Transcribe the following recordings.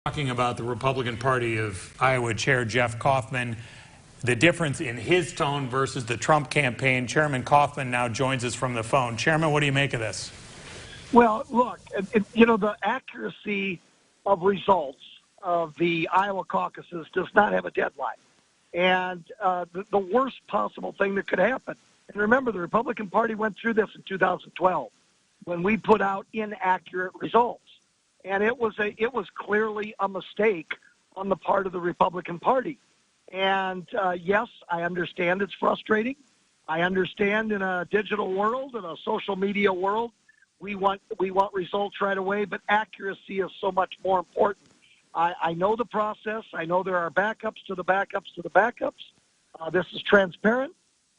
Talking about the Republican Party of Iowa Chair Jeff Kaufman, the difference in his tone versus the Trump campaign. Chairman Kaufman now joins us from the phone. Chairman, what do you make of this? Well, look, the accuracy of results of the Iowa caucuses does not have a deadline. And the worst possible thing that could happen, and remember, the Republican Party went through this in 2012 when we put out inaccurate results. And it was clearly a mistake on the part of the Republican Party. And yes, I understand it's frustrating. I understand in a digital world, in a social media world, we want results right away, but accuracy is so much more important. I know the process. I know there are backups to the backups to the backups. This is transparent.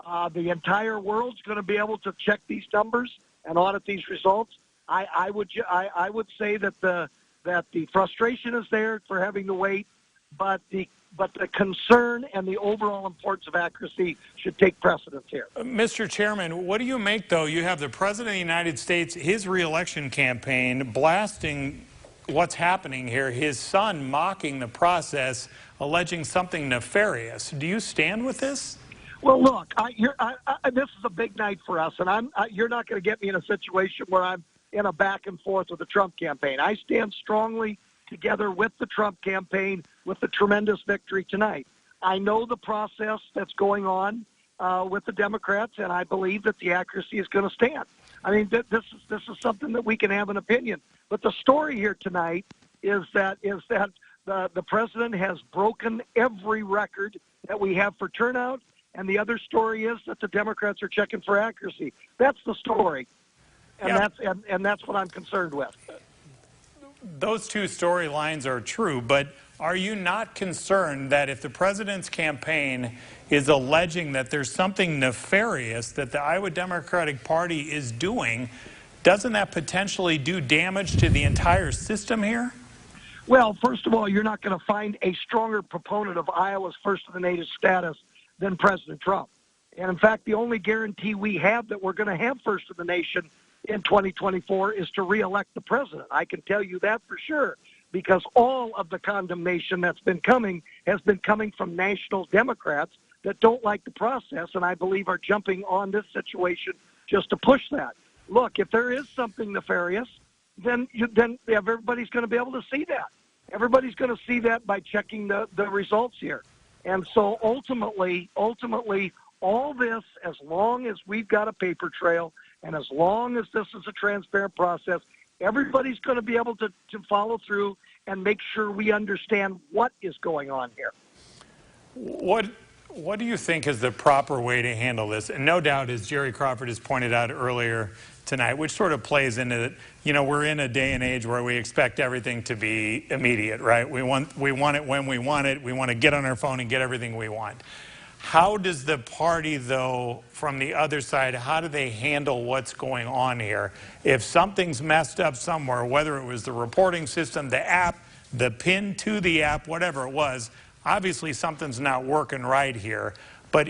The entire world's going to be able to check these numbers and audit these results. I would say that the frustration is there for having to wait, but the concern and the overall importance of accuracy should take precedence here. Mr. Chairman, what do you make, though? You have the President of the United States, his reelection campaign, blasting what's happening here, his son mocking the process, alleging something nefarious. Do you stand with this? Well, look, this is a big night for us, and you're not going to get me in a situation where I'm in a back and forth with the Trump campaign. I stand strongly together with the Trump campaign with the tremendous victory tonight. I know the process that's going on with the Democrats, and I believe that the accuracy is going to stand. I mean, this is something that we can have an opinion. But the story here tonight is that the president has broken every record that we have for turnout, and the other story is that the Democrats are checking for accuracy. That's the story. And that's what I'm concerned with. Those two storylines are true, but are you not concerned that if the president's campaign is alleging that there's something nefarious that the Iowa Democratic Party is doing, doesn't that potentially do damage to the entire system here? Well, first of all, you're not going to find a stronger proponent of Iowa's first-of-the-nation status than President Trump. And in fact, the only guarantee we have that we're going to have first-of-the-nation in 2024 is to reelect the president. I can tell you that for sure, because all of the condemnation that's been coming has been coming from national Democrats that don't like the process, and I believe are jumping on this situation just to push that. Look, if there is something nefarious, then everybody's going to be able to see that. Everybody's going to see that by checking the results here. And so ultimately, all this, as long as we've got a paper trail, and as long as this is a transparent process, everybody's going to be able to follow through and make sure we understand what is going on here. What do you think is the proper way to handle this? And no doubt, as Jerry Crawford has pointed out earlier tonight, which sort of plays into it, we're in a day and age where we expect everything to be immediate, right? We want it when we want it. We want to get on our phone and get everything we want. How does the party, though, from the other side, how do they handle what's going on here? If something's messed up somewhere, whether it was the reporting system, the app, the pin to the app, whatever it was, obviously something's not working right here. But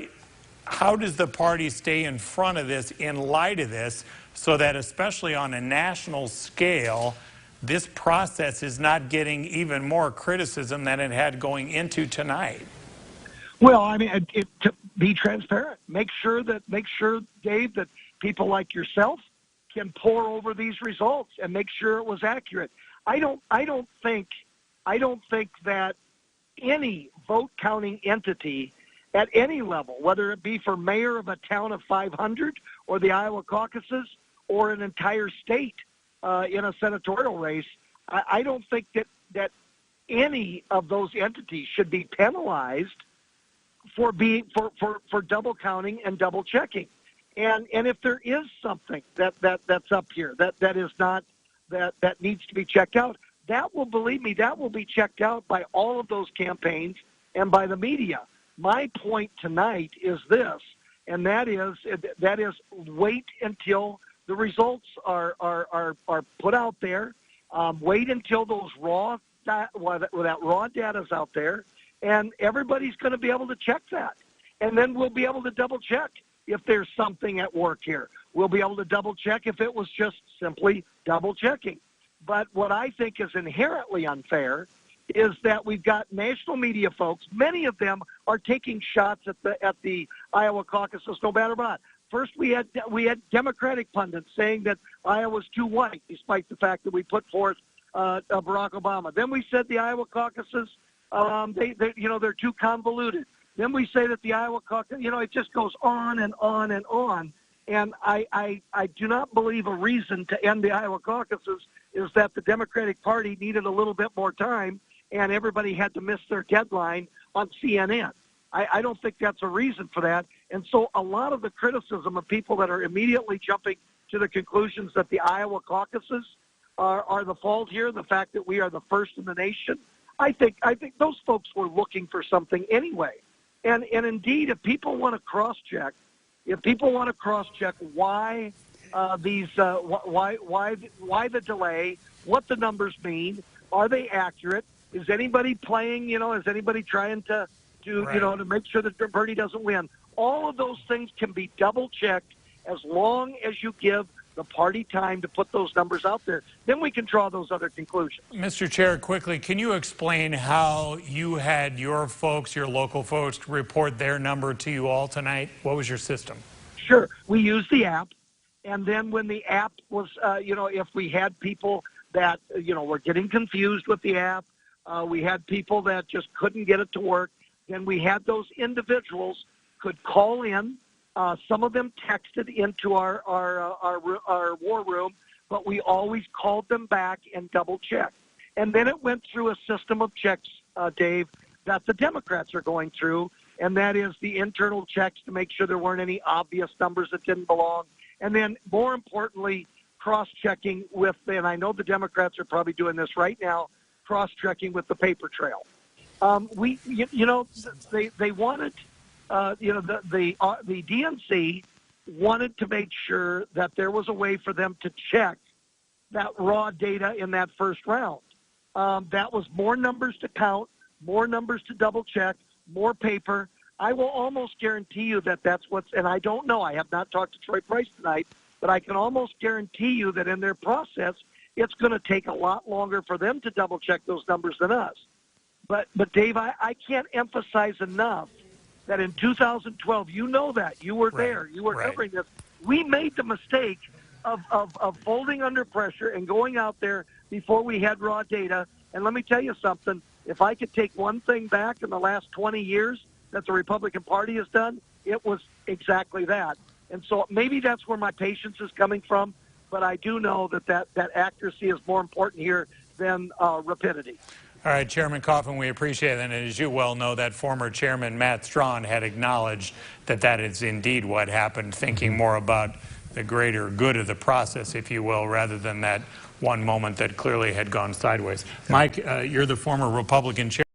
how does the party stay in front of this, in light of this, so that especially on a national scale, this process is not getting even more criticism than it had going into tonight? Well, I mean, to be transparent, make sure, Dave, that people like yourself can pore over these results and make sure it was accurate. I don't think that any vote counting entity at any level, whether it be for mayor of a town of 500 or the Iowa caucuses or an entire state in a senatorial race, I don't think that any of those entities should be penalized for double counting and double checking. And if there is something that's up here that is not that needs to be checked out, that will be checked out by all of those campaigns and by the media. My point tonight is this, and that is wait until the results are put out there. Wait until those that raw data is out there. And everybody's going to be able to check that. And then we'll be able to double check if there's something at work here. We'll be able to double check if it was just simply double checking. But what I think is inherently unfair is that we've got national media folks. Many of them are taking shots at the Iowa caucuses, no matter what. First, we had Democratic pundits saying that Iowa's too white, despite the fact that we put forth Barack Obama. Then we said the Iowa caucuses, they're too convoluted. Then we say that the Iowa caucus, it just goes on and on and on. And I do not believe a reason to end the Iowa caucuses is that the Democratic Party needed a little bit more time and everybody had to miss their deadline on CNN. I don't think that's a reason for that. And so a lot of the criticism of people that are immediately jumping to the conclusions that the Iowa caucuses are the fault here, the fact that we are the first in the nation, I think those folks were looking for something anyway. And indeed, if people want to cross-check why why the delay, what the numbers mean, are they accurate? Is anybody playing? Is anybody trying to make sure that Bernie doesn't win? All of those things can be double-checked as long as you give the party time to put those numbers out there. Then we can draw those other conclusions. Mr. Chair, quickly, can you explain how you had your folks, your local folks, report their number to you all tonight? What was your system? Sure. We used the app, and then when the app was, if we had people that, were getting confused with the app, we had people that just couldn't get it to work, then we had those individuals could call in. Some of them texted into our war room, but we always called them back and double-checked. And then it went through a system of checks, Dave, that the Democrats are going through, and that is the internal checks to make sure there weren't any obvious numbers that didn't belong. And then, more importantly, cross-checking with, and I know the Democrats are probably doing this right now, cross-checking with the paper trail. They wanted... the DNC wanted to make sure that there was a way for them to check that raw data in that first round. That was more numbers to count, more numbers to double check, more paper. I will almost guarantee you that that's what's, and I don't know, I have not talked to Troy Price tonight, but I can almost guarantee you that in their process, it's going to take a lot longer for them to double check those numbers than us. But Dave, I can't emphasize enough that in 2012, you know that. You were there. You were covering this. We made the mistake of folding under pressure and going out there before we had raw data. And let me tell you something. If I could take one thing back in the last 20 years that the Republican Party has done, it was exactly that. And so maybe that's where my patience is coming from, but I do know that accuracy is more important here than rapidity. All right, Chairman Kaufman, we appreciate it. And as you well know, that former chairman, Matt Strawn, had acknowledged that is indeed what happened, thinking more about the greater good of the process, if you will, rather than that one moment that clearly had gone sideways. Mike, you're the former Republican chair.